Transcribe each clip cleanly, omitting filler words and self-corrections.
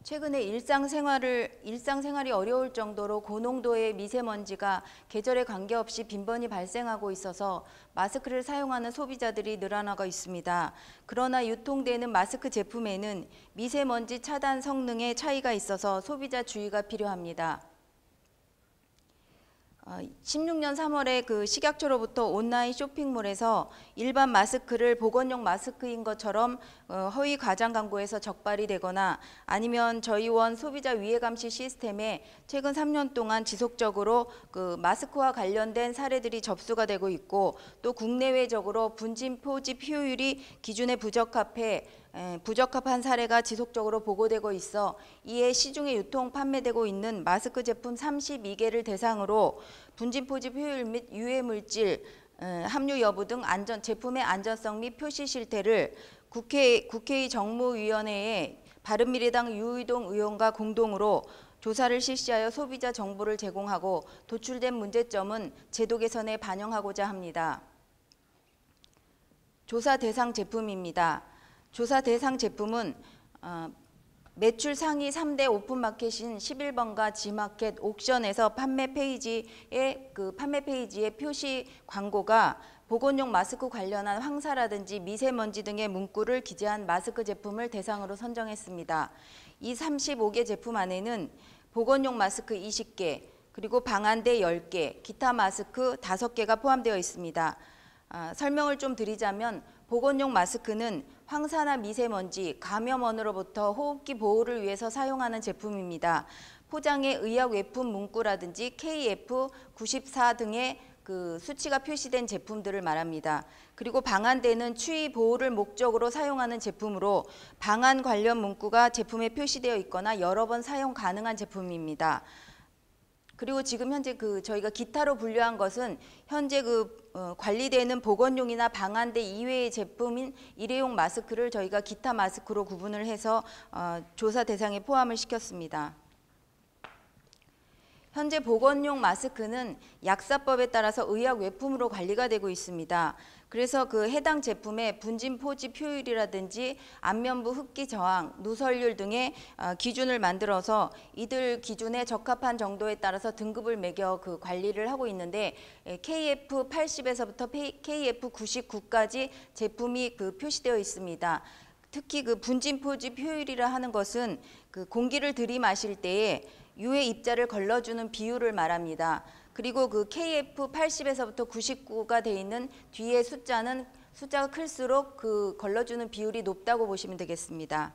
최근에 일상생활이 어려울 정도로 고농도의 미세먼지가 계절에 관계없이 빈번히 발생하고 있어서 마스크를 사용하는 소비자들이 늘어나고 있습니다. 그러나 유통되는 마스크 제품에는 미세먼지 차단 성능에 차이가 있어서 소비자 주의가 필요합니다. 16년 3월에 그 식약처로부터 온라인 쇼핑몰에서 일반 마스크를 보건용 마스크인 것처럼 허위 과장 광고에서 적발이 되거나 아니면 저희 원 소비자 위해 감시 시스템에 최근 3년 동안 지속적으로 그 마스크와 관련된 사례들이 접수가 되고 있고, 또 국내외적으로 분진 포집 효율이 기준에 부적합한 사례가 지속적으로 보고되고 있어 이에 시중에 유통 판매되고 있는 마스크 제품 32개를 대상으로 분진 포집 효율 및 유해 물질 함유 여부 등 제품의 안전성 및 표시 실태를 국회의 정무위원회에 바른미래당 유의동 의원과 공동으로 조사를 실시하여 소비자 정보를 제공하고 도출된 문제점은 제도 개선에 반영하고자 합니다. 조사 대상 제품입니다. 조사 대상 제품은 매출 상위 3대 오픈마켓인 11번가 지마켓 옥션에서 판매 페이지의 표시 광고가 보건용 마스크 관련한 황사라든지 미세먼지 등의 문구를 기재한 마스크 제품을 대상으로 선정했습니다. 이 35개 제품 안에는 보건용 마스크 20개, 그리고 방한대 10개, 기타 마스크 5개가 포함되어 있습니다. 설명을 좀 드리자면 보건용 마스크는 황사나 미세먼지, 감염원으로부터 호흡기 보호를 위해서 사용하는 제품입니다. 포장에 의약 외품 문구라든지 KF94 등의 그 수치가 표시된 제품들을 말합니다. 그리고 방한대는 추위 보호를 목적으로 사용하는 제품으로 방한 관련 문구가 제품에 표시되어 있거나 여러 번 사용 가능한 제품입니다. 그리고 지금 현재 저희가 기타로 분류한 것은 현재 관리되는 보건용이나 방한대 이외의 제품인 일회용 마스크를 저희가 기타 마스크로 구분을 해서 조사 대상에 포함을 시켰습니다. 현재 보건용 마스크는 약사법에 따라서 의약 외품으로 관리가 되고 있습니다. 그래서 해당 제품의 분진 포집 효율이라든지 안면부 흡기 저항, 누설률 등의 기준을 만들어서 이들 기준에 적합한 정도에 따라서 등급을 매겨 관리를 하고 있는데, KF80에서부터 KF99까지 제품이 표시되어 있습니다. 특히 분진 포집 효율이라 하는 것은 공기를 들이마실 때에 유해 입자를 걸러주는 비율을 말합니다. 그리고 KF80에서부터 99가 되어 있는 뒤에 숫자가 클수록 걸러주는 비율이 높다고 보시면 되겠습니다.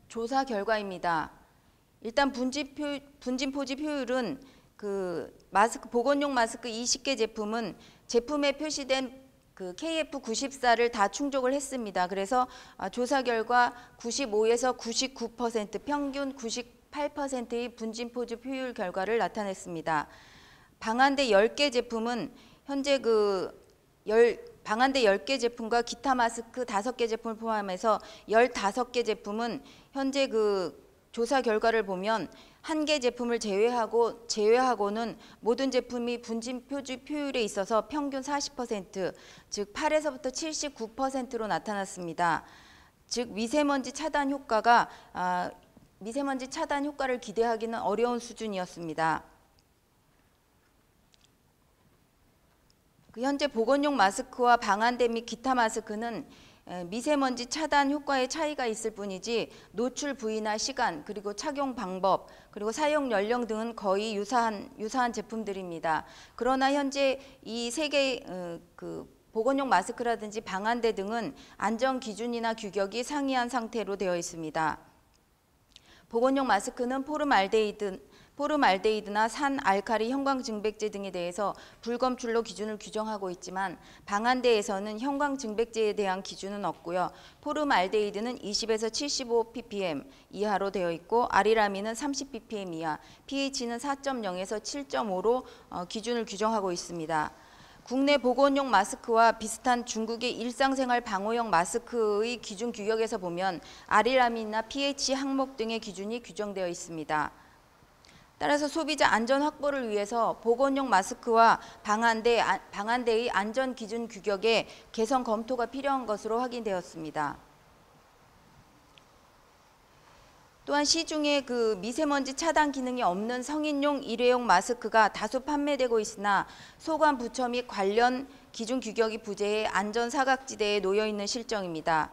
조사 결과입니다. 일단 분진 포집 효율은 보건용 마스크 20개 제품은 제품에 표시된 KF94를 다 충족을 했습니다. 그래서 조사 결과 95에서 99%, 평균 98%의 분진 포집 효율 결과를 나타냈습니다. 방한대 10개 제품은 현재 방한대 10개 제품과 기타 마스크 5개 제품을 포함해서 15개 제품은 현재 조사 결과를 보면 1개 제품을 제외하고는 모든 제품이 분진 포집 효율에 있어서 평균 40%, 즉 8에서부터 79%로 나타났습니다. 즉 미세먼지 차단 효과를 기대하기는 어려운 수준이었습니다. 현재 보건용 마스크와 방한대 및 기타 마스크는 미세먼지 차단 효과에 차이가 있을 뿐이지 노출 부위나 시간, 그리고 착용 방법, 그리고 사용 연령 등은 거의 유사한 제품들입니다. 그러나 현재 이 세 개 보건용 마스크라든지 방한대 등은 안전 기준이나 규격이 상이한 상태로 되어 있습니다. 보건용 마스크는 포름알데히드나 산알칼리 형광증백제 등에 대해서 불검출로 기준을 규정하고 있지만 방한대에서는 형광증백제에 대한 기준은 없고요. 포름알데히드는 20에서 75 ppm 이하로 되어 있고 아리라민은 30 ppm 이하, pH는 4.0에서 7.5로 기준을 규정하고 있습니다. 국내 보건용 마스크와 비슷한 중국의 일상생활 방호용 마스크의 기준 규격에서 보면 아리라민이나 pH 항목 등의 기준이 규정되어 있습니다. 따라서 소비자 안전 확보를 위해서 보건용 마스크와 방한대의 안전 기준 규격의 개선 검토가 필요한 것으로 확인되었습니다. 또한 시중에 그 미세먼지 차단 기능이 없는 성인용 일회용 마스크가 다수 판매되고 있으나 소관 부처 및 관련 기준 규격이 부재해 안전 사각지대에 놓여 있는 실정입니다.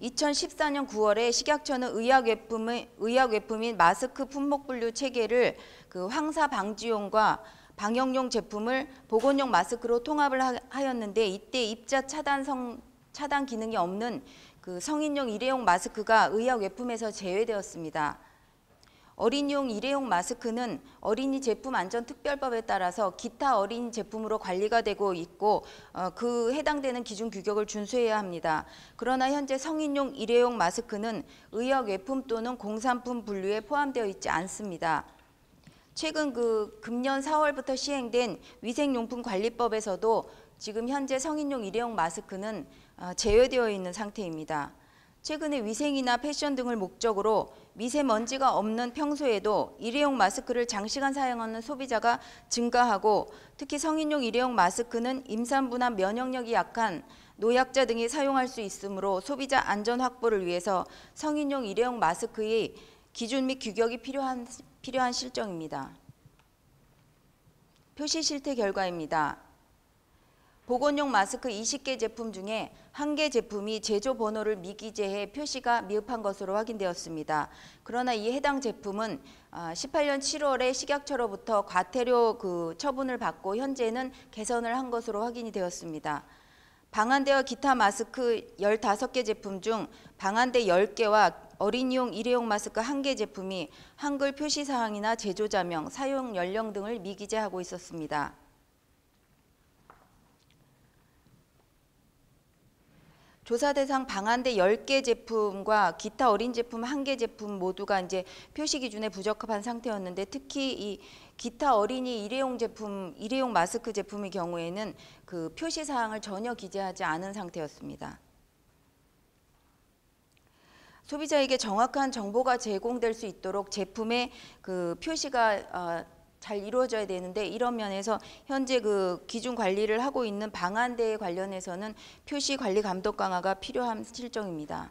2014년 9월에 식약처는 의약외품인 마스크 품목 분류 체계를 그 황사 방지용과 방역용 제품을 보건용 마스크로 통합을 하였는데, 이때 입자 차단 기능이 없는 그 성인용 일회용 마스크가 의약외품에서 제외되었습니다. 어린이용 일회용 마스크는 어린이 제품 안전특별법에 따라서 기타 어린이 제품으로 관리가 되고 있고 그 해당되는 기준 규격을 준수해야 합니다. 그러나 현재 성인용 일회용 마스크는 의약외품 또는 공산품 분류에 포함되어 있지 않습니다. 최근 금년 4월부터 시행된 위생용품관리법에서도 지금 현재 성인용 일회용 마스크는 제외되어 있는 상태입니다. 최근에 위생이나 패션 등을 목적으로 미세먼지가 없는 평소에도 일회용 마스크를 장시간 사용하는 소비자가 증가하고, 특히 성인용 일회용 마스크는 임산부나 면역력이 약한 노약자 등이 사용할 수 있으므로 소비자 안전 확보를 위해서 성인용 일회용 마스크의 기준 및 규격이 필요한 실정입니다. 표시 실태 결과입니다. 보건용 마스크 20개 제품 중에 1개 제품이 제조 번호를 미기재해 표시가 미흡한 것으로 확인되었습니다. 그러나 이 해당 제품은 18년 7월에 식약처로부터 과태료 처분을 받고 현재는 개선을 한 것으로 확인이 되었습니다. 방한대와 기타 마스크 15개 제품 중 방한대 10개와 어린이용 일회용 마스크 1개 제품이 한글 표시사항이나 제조자명, 사용 연령 등을 미기재하고 있었습니다. 조사 대상 방한대 10개 제품과 기타 어린 제품 1개 제품 모두가 이제 표시 기준에 부적합한 상태였는데, 특히 이 기타 어린이 일회용 마스크 제품의 경우에는 그 표시 사항을 전혀 기재하지 않은 상태였습니다. 소비자에게 정확한 정보가 제공될 수 있도록 제품의 그 표시가 잘 이루어져야 되는데, 이런 면에서 현재 그 기준 관리를 하고 있는 방한대에 관련해서는 표시 관리 감독 강화가 필요한 실정입니다.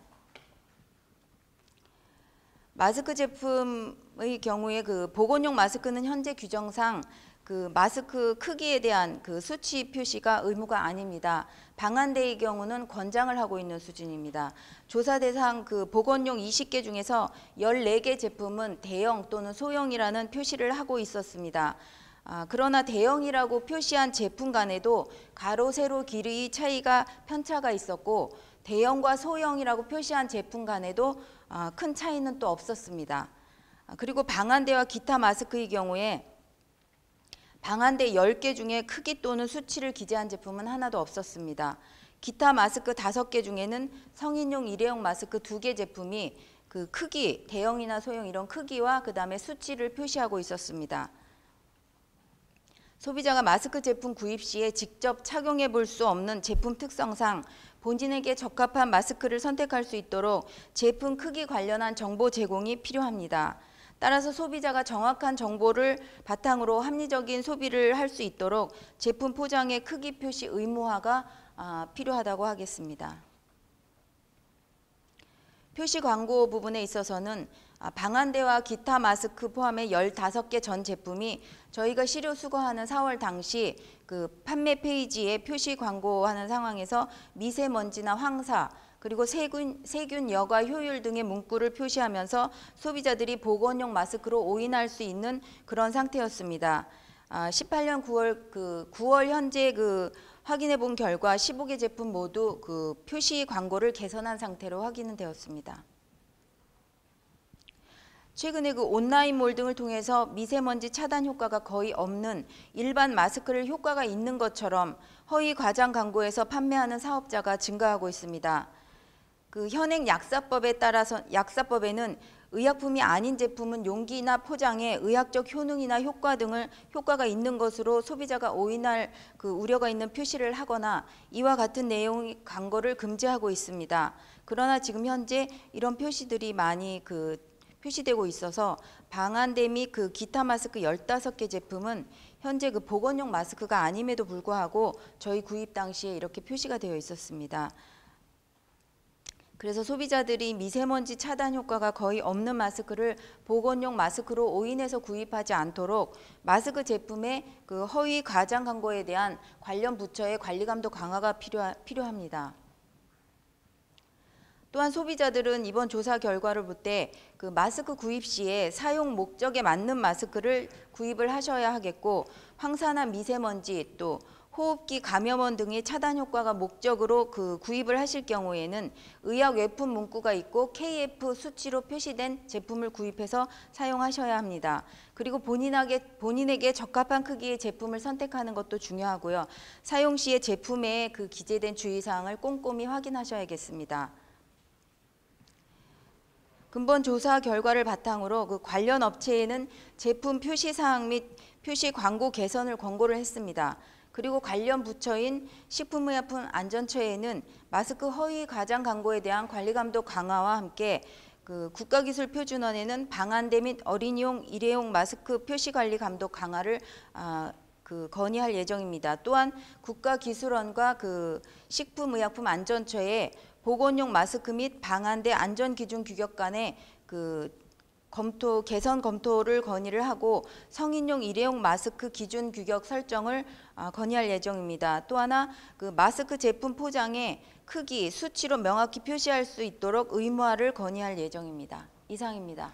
마스크 제품의 경우에 그 보건용 마스크는 현재 규정상 그 마스크 크기에 대한 그 수치 표시가 의무가 아닙니다. 방한대의 경우는 권장을 하고 있는 수준입니다. 조사 대상 그 보건용 20개 중에서 14개 제품은 대형 또는 소형이라는 표시를 하고 있었습니다. 그러나 대형이라고 표시한 제품 간에도 가로, 세로 길이의 차이가 편차가 있었고, 대형과 소형이라고 표시한 제품 간에도 큰 차이는 또 없었습니다. 그리고 방한대와 기타 마스크의 경우에 방한대 10개 중에 크기 또는 수치를 기재한 제품은 하나도 없었습니다. 기타 마스크 5개 중에는 성인용 일회용 마스크 2개 제품이 그 크기, 대형이나 소형 이런 크기와 그 다음에 수치를 표시하고 있었습니다. 소비자가 마스크 제품 구입 시에 직접 착용해 볼 수 없는 제품 특성상 본인에게 적합한 마스크를 선택할 수 있도록 제품 크기 관련한 정보 제공이 필요합니다. 따라서 소비자가 정확한 정보를 바탕으로 합리적인 소비를 할 수 있도록 제품 포장의 크기 표시 의무화가 필요하다고 하겠습니다. 표시 광고 부분에 있어서는 방한대와 기타 마스크 포함해 15개 전 제품이 저희가 시료 수거하는 4월 당시 그 판매 페이지에 표시 광고하는 상황에서 미세먼지나 황사, 그리고 세균 여과 효율 등의 문구를 표시하면서 소비자들이 보건용 마스크로 오인할 수 있는 그런 상태였습니다. 18년 9월 현재 확인해 본 결과 15개 제품 모두 그 표시 광고를 개선한 상태로 확인은 되었습니다. 최근에 온라인몰 등을 통해서 미세먼지 차단 효과가 거의 없는 일반 마스크를 효과가 있는 것처럼 허위 과장 광고에서 판매하는 사업자가 증가하고 있습니다. 현행 약사법에는 의약품이 아닌 제품은 용기나 포장에 의학적 효능이나 효과가 있는 것으로 소비자가 오인할 우려가 있는 표시를 하거나 이와 같은 내용의 광고를 금지하고 있습니다. 그러나 지금 현재 이런 표시들이 많이 표시되고 있어서 방한대 및 그 기타 마스크 15개 제품은 현재 그 보건용 마스크가 아님에도 불구하고 저희 구입 당시에 이렇게 표시가 되어 있었습니다. 그래서 소비자들이 미세먼지 차단 효과가 거의 없는 마스크를 보건용 마스크로 오인해서 구입하지 않도록 마스크 제품의 그 허위 과장 광고에 대한 관련 부처의 관리 감독 강화가 필요합니다. 또한 소비자들은 이번 조사 결과를 볼 때 그 마스크 구입 시에 사용 목적에 맞는 마스크를 구입을 하셔야 하겠고, 황사나 미세먼지 또 호흡기 감염원 등의 차단 효과가 목적으로 그 구입을 하실 경우에는 의약 외품 문구가 있고 KF 수치로 표시된 제품을 구입해서 사용하셔야 합니다. 그리고 본인에게 적합한 크기의 제품을 선택하는 것도 중요하고요. 사용 시에 제품에 그 기재된 주의사항을 꼼꼼히 확인하셔야겠습니다. 근본 조사 결과를 바탕으로 그 관련 업체에는 제품 표시 사항 및 표시 광고 개선을 권고를 했습니다. 그리고 관련 부처인 식품의약품안전처에는 마스크 허위 과장 광고에 대한 관리 감독 강화와 함께 그 국가기술표준원에는 방한대 및 어린이용, 일회용 마스크 표시 관리 감독 강화를 건의할 예정입니다. 또한 국가기술원과 그 식품의약품안전처에 보건용 마스크 및 방한대 안전기준 규격 간의 그 개선 검토를 건의를 하고 성인용 일회용 마스크 기준 규격 설정을 건의할 예정입니다. 또 하나 그 마스크 제품 포장에 크기, 수치로 명확히 표시할 수 있도록 의무화를 건의할 예정입니다. 이상입니다.